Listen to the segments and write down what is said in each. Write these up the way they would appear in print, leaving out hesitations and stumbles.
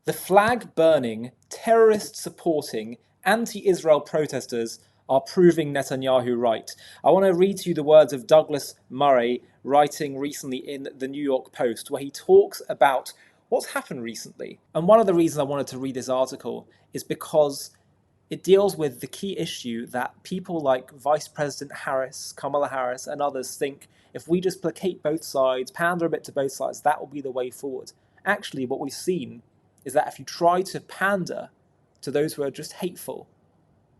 The flag-burning, terrorist-supporting, anti-Israel protesters are proving Netanyahu right. I want to read to you the words of Douglas Murray, writing recently in the New York Post, where he talks about what's happened recently. And one of the reasons I wanted to read this article is because it deals with the key issue that people like Vice President Harris, Kamala Harris, and others think if we just placate both sides, pander a bit to both sides, that will be the way forward. Actually, what we've seen is that if you try to pander to those who are just hateful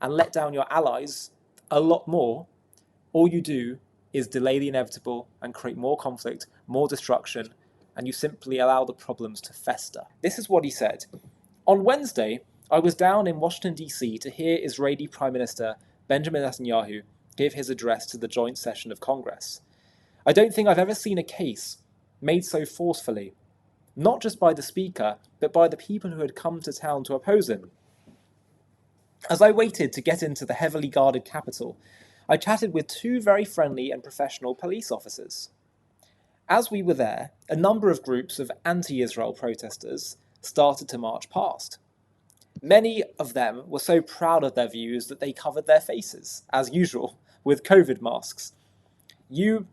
and let down your allies a lot more, all you do is delay the inevitable and create more conflict, more destruction, and you simply allow the problems to fester. This is what he said. On Wednesday, I was down in Washington, D.C. to hear Israeli Prime Minister Benjamin Netanyahu give his address to the joint session of Congress. I don't think I've ever seen a case made so forcefully, not just by the speaker, but by the people who had come to town to oppose him. As I waited to get into the heavily guarded Capitol, I chatted with two very friendly and professional police officers. As we were there, a number of groups of anti-Israel protesters started to march past. Many of them were so proud of their views that they covered their faces, as usual, with COVID masks. You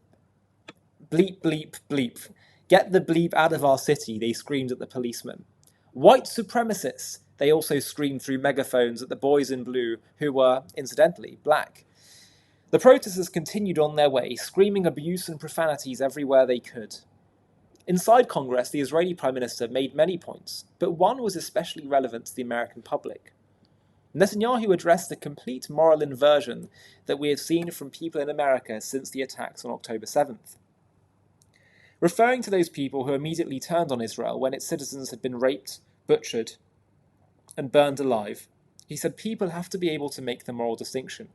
bleep, bleep, bleep. Get the bleep out of our city, they screamed at the policemen. White supremacists, they also screamed through megaphones at the boys in blue, who were, incidentally, black. The protesters continued on their way, screaming abuse and profanities everywhere they could. Inside Congress, the Israeli Prime Minister made many points, but one was especially relevant to the American public. Netanyahu addressed the complete moral inversion that we have seen from people in America since the attacks on October 7th. Referring to those people who immediately turned on Israel when its citizens had been raped, butchered, and burned alive, he said people have to be able to make the moral distinction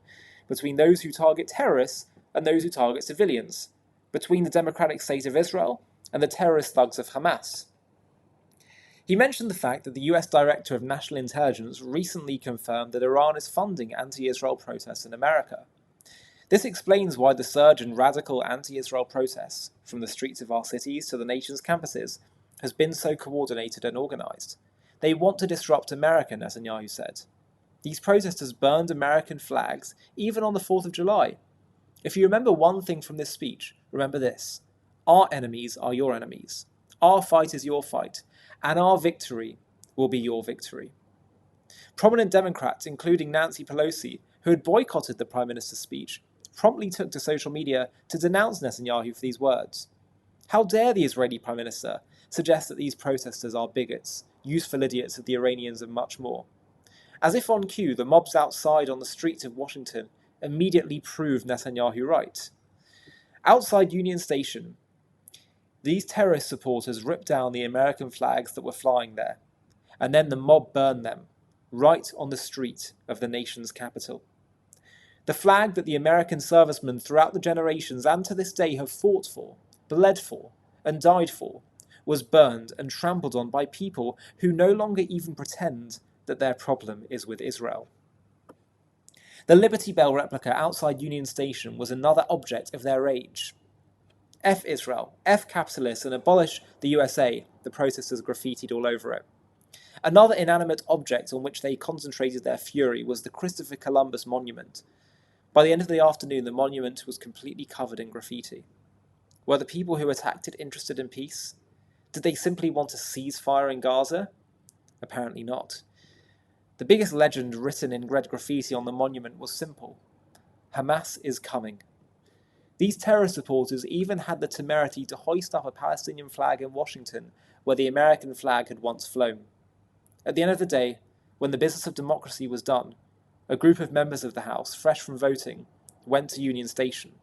between those who target terrorists and those who target civilians, between the democratic state of Israel and the terrorist thugs of Hamas. He mentioned the fact that the US Director of National Intelligence recently confirmed that Iran is funding anti-Israel protests in America. This explains why the surge in radical anti-Israel protests, from the streets of our cities to the nation's campuses, has been so coordinated and organized. They want to disrupt America, Netanyahu said. These protesters burned American flags, even on the 4th of July. If you remember one thing from this speech, remember this. Our enemies are your enemies. Our fight is your fight. And our victory will be your victory. Prominent Democrats, including Nancy Pelosi, who had boycotted the Prime Minister's speech, promptly took to social media to denounce Netanyahu for these words. How dare the Israeli Prime Minister suggest that these protesters are bigots, useful idiots of the Iranians and much more. As if on cue, the mobs outside on the streets of Washington immediately proved Netanyahu right. Outside Union Station, these terrorist supporters ripped down the American flags that were flying there, and then the mob burned them, right on the street of the nation's capital. The flag that the American servicemen throughout the generations and to this day have fought for, bled for, and died for, was burned and trampled on by people who no longer even pretend that their problem is with Israel. The Liberty Bell replica outside Union Station was another object of their rage. F Israel, F capitalists, and abolish the USA, the protesters graffitied all over it. Another inanimate object on which they concentrated their fury was the Christopher Columbus monument. By the end of the afternoon, the monument was completely covered in graffiti. Were the people who attacked it interested in peace? Did they simply want to cease fire in Gaza? Apparently not. The biggest legend written in red graffiti on the monument was simple. Hamas is coming. These terrorist supporters even had the temerity to hoist up a Palestinian flag in Washington, where the American flag had once flown. At the end of the day, when the business of democracy was done, a group of members of the House, fresh from voting, went to Union Station.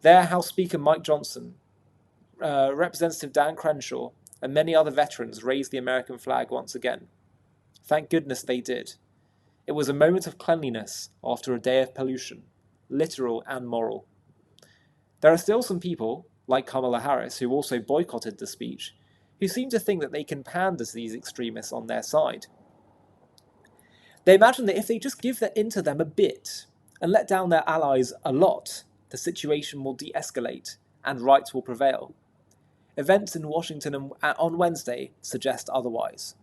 There, House Speaker Mike Johnson, Representative Dan Crenshaw, and many other veterans raised the American flag once again. Thank goodness they did. It was a moment of cleanliness after a day of pollution, literal and moral. There are still some people, like Kamala Harris, who also boycotted the speech, who seem to think that they can pander to these extremists on their side. They imagine that if they just give in to them a bit and let down their allies a lot, the situation will de-escalate and rights will prevail. Events in Washington on Wednesday suggest otherwise.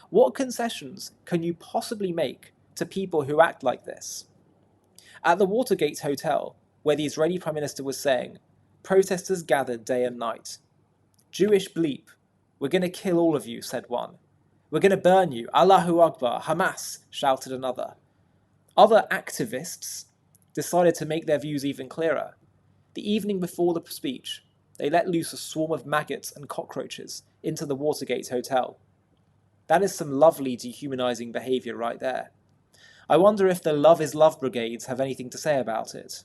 What concessions can you possibly make to people who act like this? At the Watergate Hotel, where the Israeli Prime Minister was saying, protesters gathered day and night. Jewish bleep, we're going to kill all of you, said one. We're going to burn you, Allahu Akbar, Hamas, shouted another. Other activists decided to make their views even clearer. The evening before the speech, they let loose a swarm of maggots and cockroaches into the Watergate Hotel. That is some lovely dehumanizing behavior right there. I wonder if the Love is Love brigades have anything to say about it.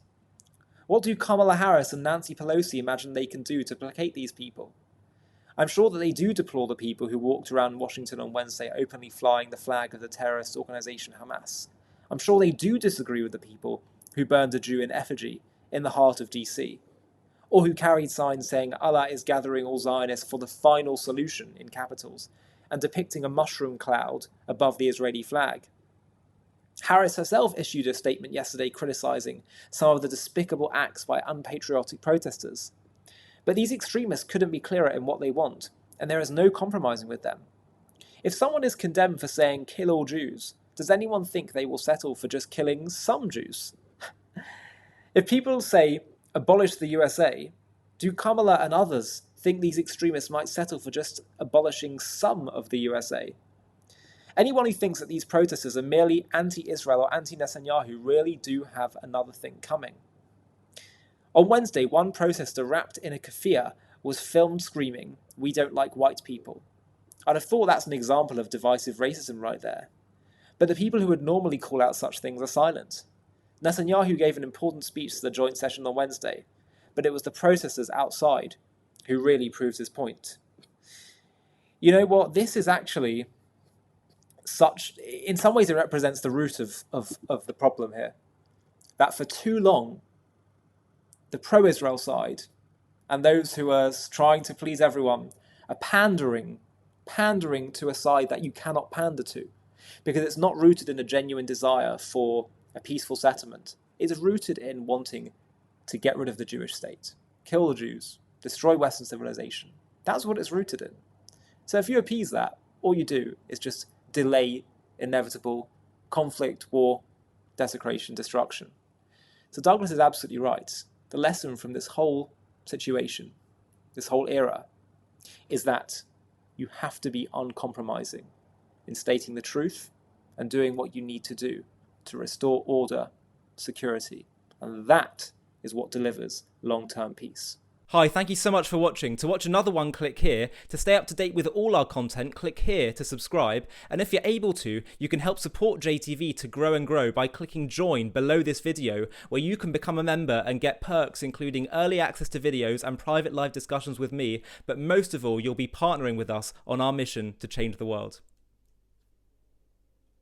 What do Kamala Harris and Nancy Pelosi imagine they can do to placate these people? I'm sure that they do deplore the people who walked around Washington on Wednesday openly flying the flag of the terrorist organization Hamas. I'm sure they do disagree with the people who burned a Jew in effigy in the heart of DC, or who carried signs saying Allah is gathering all Zionists for the final solution in capitals, and depicting a mushroom cloud above the Israeli flag. Harris herself issued a statement yesterday criticizing some of the despicable acts by unpatriotic protesters. But these extremists couldn't be clearer in what they want, and there is no compromising with them. If someone is condemned for saying kill all Jews, does anyone think they will settle for just killing some Jews? If people say abolish the USA, do Kamala and others think these extremists might settle for just abolishing some of the USA? Anyone who thinks that these protesters are merely anti-Israel or anti-Netanyahu really do have another thing coming. On Wednesday, one protester wrapped in a keffiyeh was filmed screaming, "We don't like white people." I'd have thought that's an example of divisive racism right there. But the people who would normally call out such things are silent. Netanyahu gave an important speech to the joint session on Wednesday, but it was the protesters outside who really proved his point. You know what? This is actually in some ways it represents the root of the problem here. That for too long, the pro-Israel side and those who are trying to please everyone are pandering to a side that you cannot pander to, because it's not rooted in a genuine desire for a peaceful settlement. It is rooted in wanting to get rid of the Jewish state, kill the Jews, destroy Western civilization. That's what it's rooted in. So if you appease that, all you do is just delay inevitable conflict, war, desecration, destruction. So Douglas is absolutely right. The lesson from this whole situation, this whole era, is that you have to be uncompromising in stating the truth and doing what you need to do to restore order, security. And that is what delivers long-term peace. Hi, thank you so much for watching. To watch another one, click here. To stay up to date with all our content, click here to subscribe. And if you're able to, you can help support JTV to grow and grow by clicking join below this video, where you can become a member and get perks including early access to videos and private live discussions with me. But most of all, you'll be partnering with us on our mission to change the world.